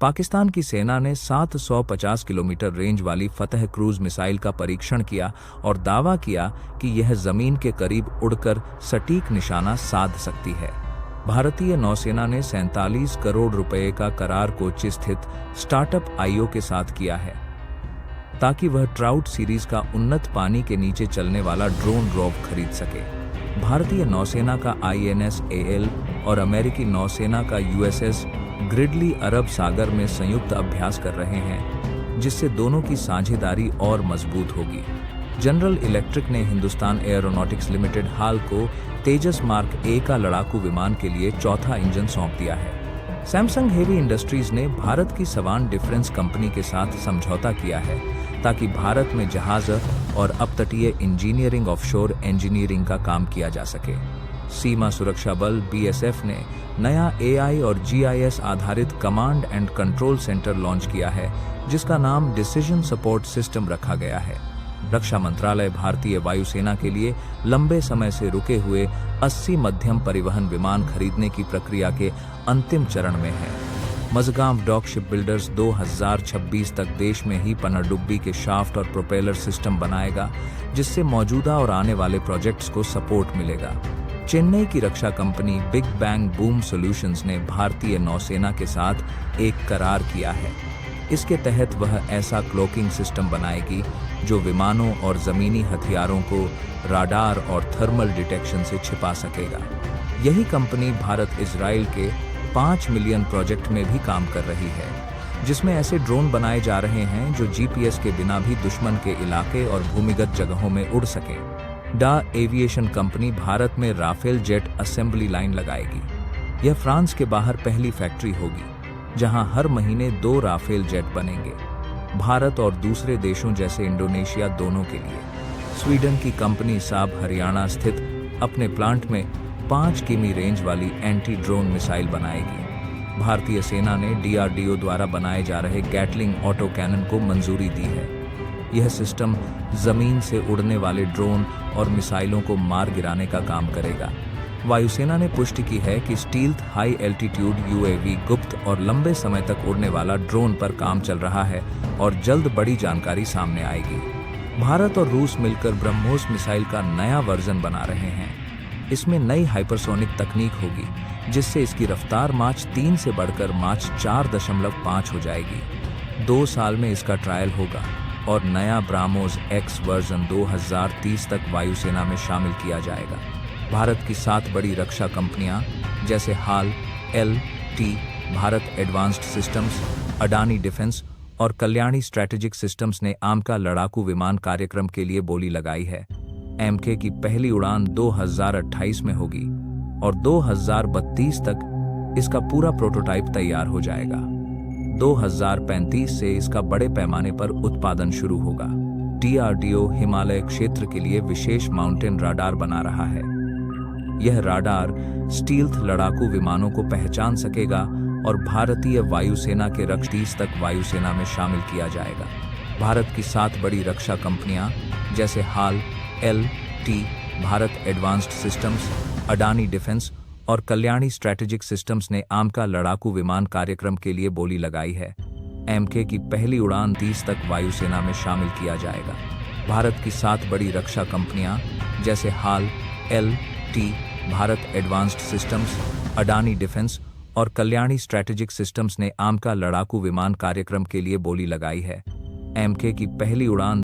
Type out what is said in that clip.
पाकिस्तान की सेना ने 750 किलोमीटर रेंज वाली फतह क्रूज मिसाइल का परीक्षण किया और दावा किया कि यह जमीन के करीब उड़कर सटीक निशाना साध सकती है। भारतीय नौसेना ने 47 करोड़ रुपए का करार कोच्चि स्थित स्टार्टअप आईओ के साथ किया है ताकि वह ट्राउट सीरीज का उन्नत पानी के नीचे चलने वाला ड्रोन रोव खरीद सके। भारतीय नौसेना का INS AL और अमेरिकी नौसेना का USS ग्रिडली अरब सागर में संयुक्त अभ्यास कर रहे हैं, जिससे दोनों की साझेदारी और मजबूत होगी। जनरल इलेक्ट्रिक ने हिंदुस्तान एयरोनॉटिक्स लिमिटेड हाल को तेजस मार्क A का लड़ाकू विमान के लिए चौथा इंजन सौंप दिया है। सैमसंग हेवी इंडस्ट्रीज ने भारत की सवान डिफेंस कंपनी के साथ समझौता किया है ताकि भारत में जहाज और अपतटीय इंजीनियरिंग ऑफशोर इंजीनियरिंग का काम किया जा सके। सीमा सुरक्षा बल BSF ने नया AI और GIS आधारित command and control centre launch किया है, जिसका नाम डिसीजन सपोर्ट सिस्टम रखा गया है। रक्षा मंत्रालय भारतीय वायुसेना के लिए लंबे समय से रुके हुए 80 मध्यम परिवहन विमान खरीदने की प्रक्रिया के अंतिम चरण में है। मझगांव डॉक शिप बिल्डर्स 2026 तक देश में ही पनडुब्बी के शाफ्ट और प्रोपेलर सिस्टम बनाएगा, जिससे मौजूदा और आने वाले प्रोजेक्ट्स को सपोर्ट मिलेगा। चेन्नई की रक्षा company Big Bang Boom Solutions ने भारतीय नौसेना के साथ एक करार किया है। इसके तहत वह ऐसा क्लोकिंग सिस्टम बनाएगी जो विमानों और जमीनी हथियारों को राडार और थर्मल डिटेक्शन से छिपा सकेगा। यही कंपनी भारत इजराइल के 5 मिलियन प्रोजेक्ट में भी काम कर रही है, जिसमें ऐसे ड्रोन बनाए जा रहे हैं जो GPS के बिना भी दुश्मन के इलाके और भूमिगत जगहों में उड़ सके। डा एविएशन कंपनी भारत में राफेल जेट असेंबली लाइन लगाएगी। यह फ्रांस के बाहर पहली फैक्ट्री होगी, जहां हर महीने 2 राफेल जेट बनेंगे, भारत और दूसरे देशों जैसे इंडोनेशिया दोनों के लिए। स्वीडन की कंपनी साब हरियाणा स्थित अपने प्लांट में 5 किमी रेंज वाली एंटी ड्रोन मिसाइल बनाएगी। भारतीय सेना ने DRDO द्वारा बनाए जा रहे गैटलिंग ऑटो कैनन को मंजूरी दी है। यह सिस्टम जमीन से उड़ने वाले ड्रोन और मिसाइलों को मार गिराने का काम करेगा। वायुसेना ने पुष्टि की है कि स्टील्थ हाई एल्टीट्यूड UAV गुप्त और लंबे समय तक उड़ने वाला ड्रोन पर काम चल रहा है और जल्द बड़ी जानकारी सामने आएगी। भारत और रूस मिलकर ब्रह्मोस मिसाइल का नया वर्जन बना रहे हैं। इसमें नई हाइपरसोनिक तकनीक होगी, जिससे इसकी रफ्तार माच 3 से बढ़कर माच 4.5 हो जाएगी। 2 साल में इसका ट्रायल होगा और नया ब्राह्मोस X वर्जन 2030 तक वायुसेना में शामिल किया जाएगा। भारत की 7 बड़ी रक्षा कंपनियां जैसे HAL, LT, Bharat advanced systems, Adani defence और कल्याणी स्ट्रैटेजिक सिस्टम्स ने आमका लड़ाकू विमान कार्यक्रम के लिए बोली लगाई है। MK की पहली उड़ान 2028 में होगी और 2032 तक इसका पूरा प्रोटोटाइप तैयार हो जाएगा। 2035 से इसका बड़े पैमाने पर उत्पादन शुरू होगा। DRDO हिमालय क्षेत्र के लिए विशेष माउंटेन राडार बना रहा है। यह राडार स्टील्थ लड़ाकू विमानों को पहचान सकेगा और भारतीय वायुसेना के रक्षा 30 तक वायुसेना में शामिल किया जाएगा। भारत की 7 बड़ी रक्षा कंपनियां जैसे HAL, LT, Bharat advanced systems, Adani defence और कल्याणी स्ट्रैटेजिक सिस्टम्स ने आमका लड़ाकू विमान कार्यक्रम के लिए बोली लगाई है। MK की पहली उड़ान 30 तक वायुसेना में शामिल किया जाएगा। भारत की 7 बड़ी रक्षा कंपनियां जैसे HAL, LT, Bharat advanced systems, Adani defence और कल्याणी स्ट्रैटेजिक सिस्टम्स ने आमका लड़ाकू विमान कार्यक्रम के लिए बोली लगाई है। MK की पहली उड़ान